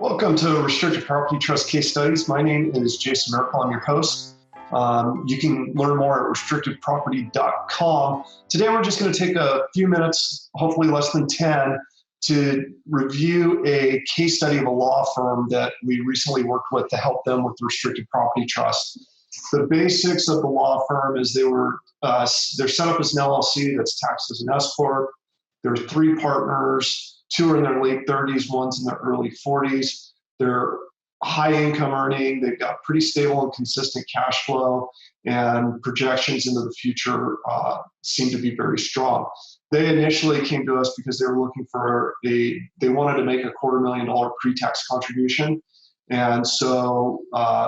Welcome to Restricted Property Trust Case Studies. My name is Jason Miracle. I'm your host. You can learn more at restrictedproperty.com. Today, we're just going to take a few minutes, hopefully less than 10, to review a case study of a law firm that we recently worked with to help them with the Restricted Property Trust. The basics of the law firm is they're set up as an LLC that's taxed as an S Corp. There are 3 partners. 2 are in their late 30s, one's in their early 40s. They're high income earning. They've got pretty stable and consistent cash flow, and projections into the future seem to be very strong. They initially came to us because they were looking for they wanted to make a $250,000 pre-tax contribution. And so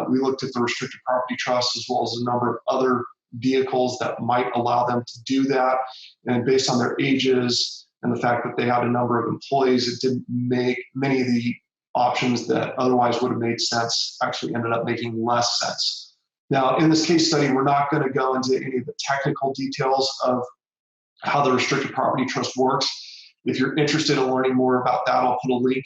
we looked at the restricted property trust as well as a number of other vehicles that might allow them to do that. And based on their ages, and the fact that they had a number of employees, it didn't make many of the options that otherwise would have made sense actually ended up making less sense. Now, in this case study, we're not going to go into any of the technical details of how the restricted property trust works. If you're interested in learning more about that, I'll put a link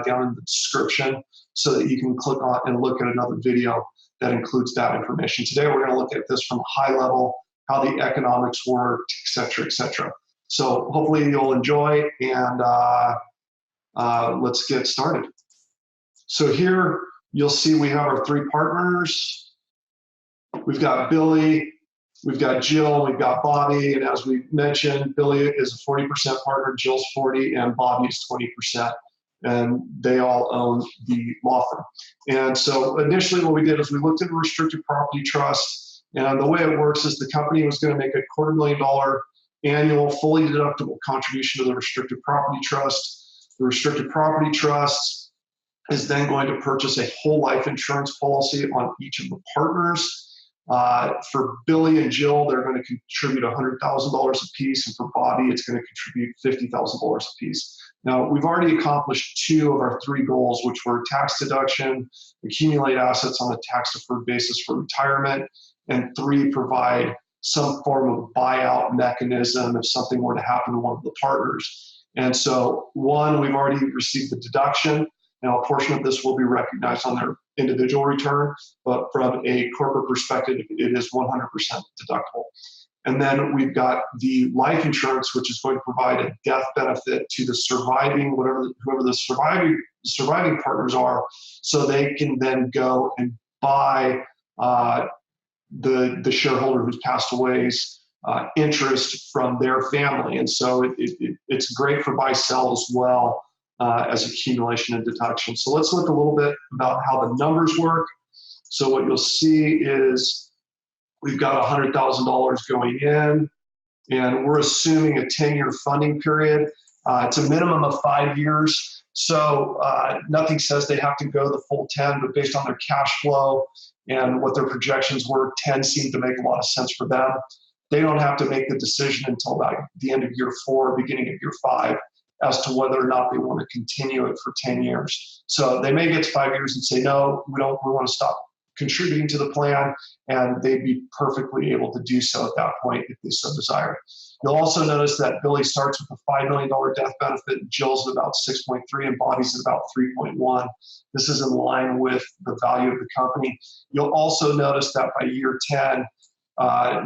down in the description so that you can click on and look at another video that includes that information. Today, we're going to look at this from a high level, how the economics work, et cetera, et cetera. So hopefully you'll enjoy, and let's get started. So here you'll see we have our 3 partners. We've got Billy, we've got Jill, we've got Bobby, and as we mentioned, Billy is a 40% partner, Jill's 40%, and Bobby is 20%, and they all own the law firm. And so initially what we did is we looked at a restricted property trust, and the way it works is the company was going to make a $250,000 annual fully deductible contribution to the restricted property trust. The restricted property trust is then going to purchase a whole life insurance policy on each of the partners. For Billy and Jill, they're going to contribute $100,000 a piece, and for Bobby, it's going to contribute $50,000 a piece. Now, we've already accomplished 2 of our 3 goals, which were tax deduction, accumulate assets on a tax-deferred basis for retirement, and 3, provide some form of buyout mechanism if something were to happen to one of the partners. And so 1, we've already received the deduction. Now, a portion of this will be recognized on their individual return, but from a corporate perspective, it is 100% deductible. And then we've got the life insurance, which is going to provide a death benefit to the surviving, whoever the surviving partners are, so they can then go and buy the shareholder who's passed away's interest from their family. And so it's great for buy-sell as well as accumulation and deduction. So let's look a little bit about how the numbers work. So what you'll see is we've got $100,000 going in, and we're assuming a 10-year funding period. It's a minimum of 5 years. So nothing says they have to go the full 10, but based on their cash flow and what their projections were, 10 seemed to make a lot of sense for them. They don't have to make the decision until about the end of year 4, beginning of year 5, as to whether or not they want to continue it for 10 years. So they may get to 5 years and say, no, we want to stop contributing to the plan, and they'd be perfectly able to do so at that point if they so desire. You'll also notice that Billy starts with a $5 million death benefit, Jill's at about 6.3, and Bobby's at about 3.1. This is in line with the value of the company. You'll also notice that by year 10,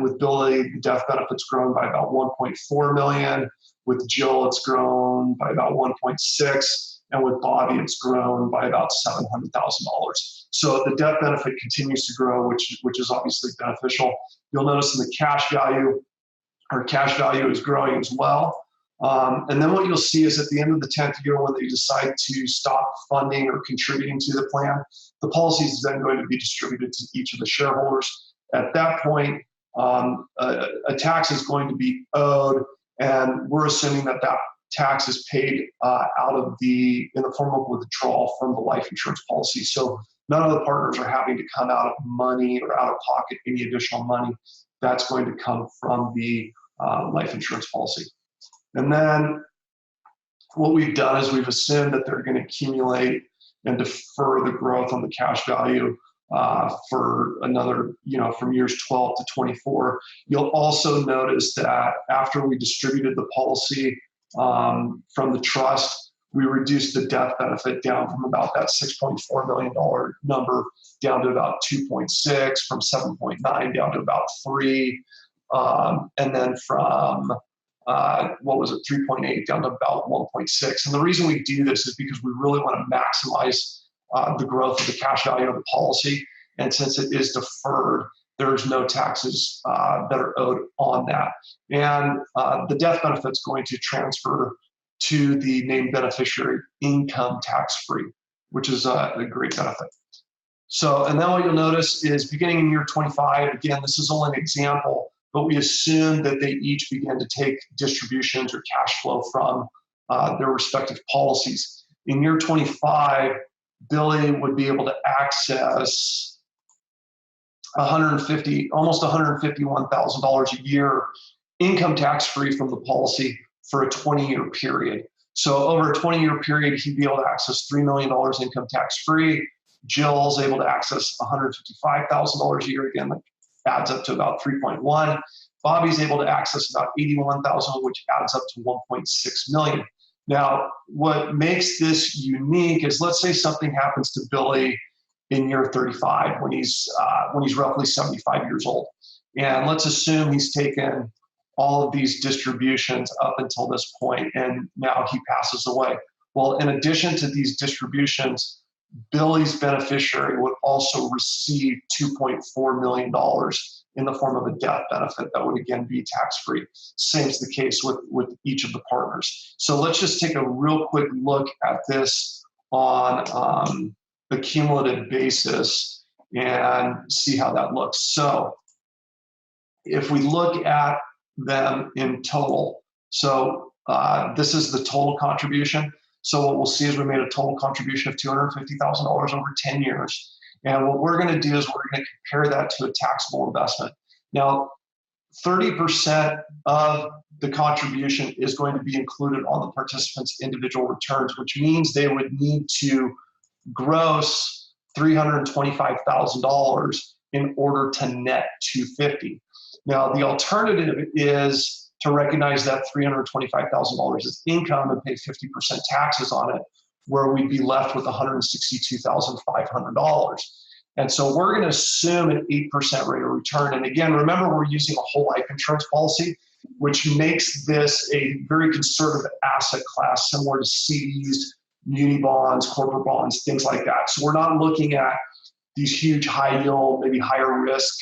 with Billy, the death benefit's grown by about 1.4 million. With Jill, it's grown by about 1.6, and with Bobby, it's grown by about $700,000. So the death benefit continues to grow, which is obviously beneficial. You'll notice in the cash value, our cash value is growing as well. And then what you'll see is at the end of the 10th year, when they decide to stop funding or contributing to the plan, the policy is then going to be distributed to each of the shareholders. At that point, a tax is going to be owed, and we're assuming that tax is paid in the form of withdrawal from the life insurance policy. So none of the partners are having to come out of money or out of pocket any additional money. That's going to come from the life insurance policy. And then what we've done is we've assumed that they're going to accumulate and defer the growth on the cash value for another, from years 12 to 24. You'll also notice that after we distributed the policy from the trust, we reduced the death benefit down from about that $6.4 million number down to about 2.6, from 7.9 down to about 3, and then from 3.8 down to about 1.6. And the reason we do this is because we really want to maximize the growth of the cash value of the policy. And since it is deferred, there's no taxes that are owed on that. And the death benefit is going to transfer to the named beneficiary income tax-free, which is a great benefit. So, and then what you'll notice is beginning in year 25, again, this is only an example, but we assume that they each begin to take distributions or cash flow from their respective policies. In year 25, Billy would be able to access almost $151,000 a year income tax-free from the policy for a 20-year period. So over a 20-year period, he'd be able to access $3 million income tax-free. Jill's able to access $155,000 a year. Again, that adds up to about 3.1. Bobby's able to access about 81,000, which adds up to 1.6 million. Now, what makes this unique is, let's say something happens to Billy in year 35 when he's roughly 75 years old, and let's assume he's taken all of these distributions up until this point, and now he passes away. Well, in addition to these distributions, Billy's beneficiary would also receive $2.4 million in the form of a death benefit that would again be tax-free. Same is the case with each of the partners. So let's just take a real quick look at this on a cumulative basis and see how that looks. So if we look at them in total, so this is the total contribution. So what we'll see is we made a total contribution of $250,000 over 10 years. And what we're going to do is we're going to compare that to a taxable investment. Now, 30% of the contribution is going to be included on the participants' individual returns, which means they would need to gross $325,000 in order to net $250,000. Now, the alternative is to recognize that $325,000 as income and pay 50% taxes on it, where we'd be left with $162,500. And so we're going to assume an 8% rate of return. And again, remember, we're using a whole life insurance policy, which makes this a very conservative asset class, similar to CDs, muni bonds, corporate bonds, things like that. So we're not looking at these huge high yield, maybe higher risk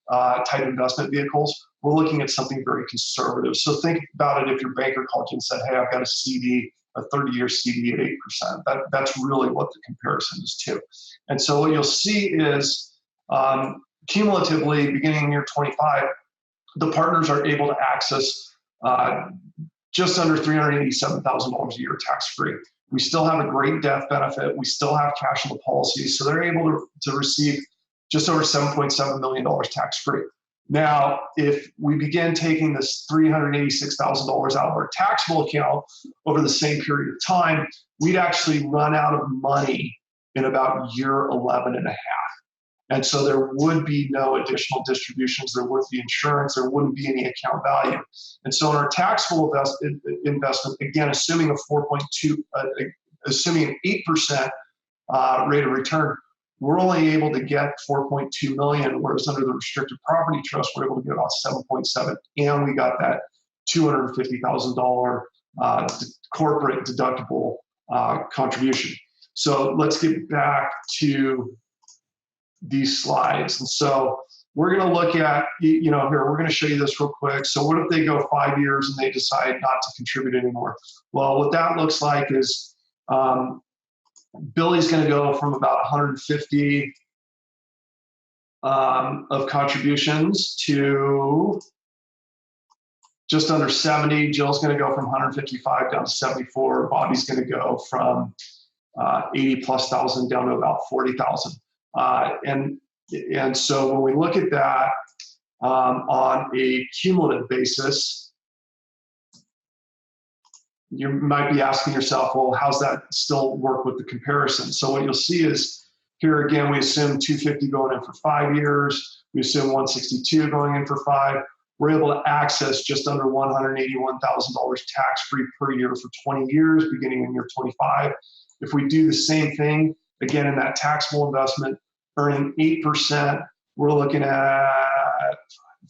type investment vehicles. We're looking at something very conservative. So think about it if your banker called you and said, hey, I've got a CD, a 30-year CD at 8%. That's really what the comparison is to. And so what you'll see is cumulatively, beginning in year 25, the partners are able to access just under $387,000 a year tax-free. We still have a great death benefit. We still have cash in the policy. So they're able to receive just over $7.7 million tax-free. Now, if we begin taking this $386,000 out of our taxable account over the same period of time, we'd actually run out of money in about year 11 and a half. And so there would be no additional distributions, there would be insurance, there wouldn't be any account value. And so in our taxable investment, again, assuming a 4.2, assuming an 8% rate of return, we're only able to get 4.2 million, whereas under the restricted property trust, we're able to get about 7.7, and we got that $250,000 corporate deductible contribution. So let's get back to these slides. And so we're going to look at, here, we're going to show you this real quick. So what if they go 5 years and they decide not to contribute anymore? Well, what that looks like is Billy's going to go from about 150 of contributions to just under 70. Jill's going to go from 155 down to 74. Bobby's going to go from 80 plus thousand down to about 40,000. And so when we look at that on a cumulative basis, you might be asking yourself, well, how's that still work with the comparison? So what you'll see is here again, we assume 250 going in for 5 years. We assume 162 going in for 5. we're able to access just under $181,000 tax-free per year for 20 years, beginning in year 25. If we do the same thing, again, in that taxable investment, earning 8%, we're looking at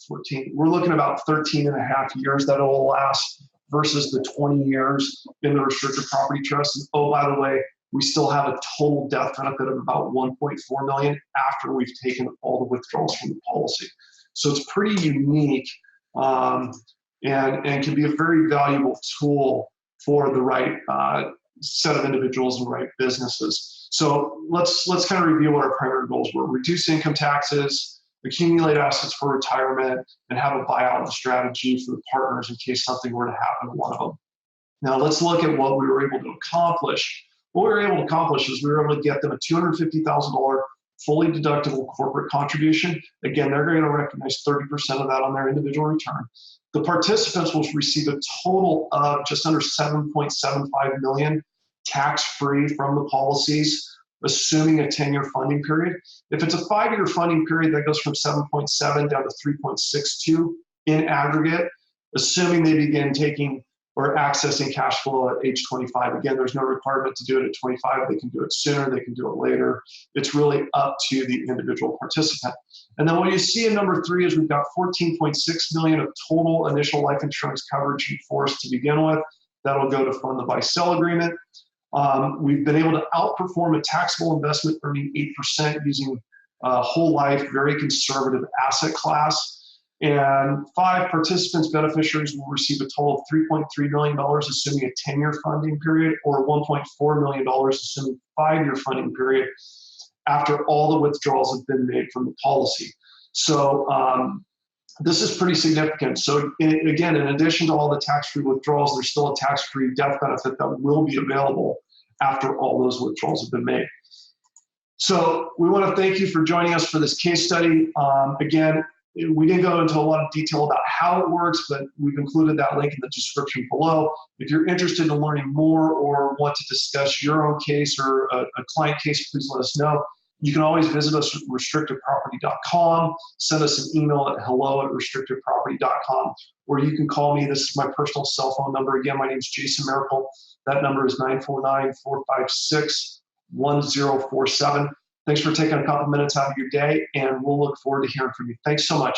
14, we're looking at about 13 and a half years that it'll last versus the 20 years in the restricted property trust. And oh, by the way, we still have a total death benefit of about $1.4 million after we've taken all the withdrawals from the policy. So it's pretty unique, and can be a very valuable tool for the right set of individuals and right businesses. So let's kind of review what our primary goals were: reduce income taxes, accumulate assets for retirement, and have a buyout strategy for the partners in case something were to happen to one of them. Now let's look at what we were able to accomplish. What we were able to accomplish is we were able to get them a $250,000 fully deductible corporate contribution. Again, they're going to recognize 30% of that on their individual return. The participants will receive a total of just under $7.75 million tax-free from the policies, assuming a 10-year funding period. If it's a 5-year funding period, that goes from 7.7 down to 3.62 in aggregate, assuming they begin taking or accessing cash flow at age 25. Again, there's no requirement to do it at 25. They can do it sooner, they can do it later. It's really up to the individual participant. And then what you see in number 3 is we've got $14.6 million of total initial life insurance coverage in force to begin with. That'll go to fund the buy-sell agreement. We've been able to outperform a taxable investment earning 8% using whole life, very conservative asset class. And 5 participants, beneficiaries, will receive a total of $3.3 million, assuming a 10-year funding period, or $1.4 million, assuming a 5-year funding period, after all the withdrawals have been made from the policy. So this is pretty significant. So again, in addition to all the tax-free withdrawals, there's still a tax-free death benefit that will be available after all those withdrawals have been made. So we want to thank you for joining us for this case study. Again, we didn't go into a lot of detail about how it works, but we've included that link in the description below. If you're interested in learning more or want to discuss your own case or a client case, please let us know. You can always visit us at restrictedproperty.com, send us an email at hello@restrictedproperty.com, or you can call me. This is my personal cell phone number. Again, my name is Jason Miracle. That number is 949-456-1047. Thanks for taking a couple minutes out of your day, and we'll look forward to hearing from you. Thanks so much.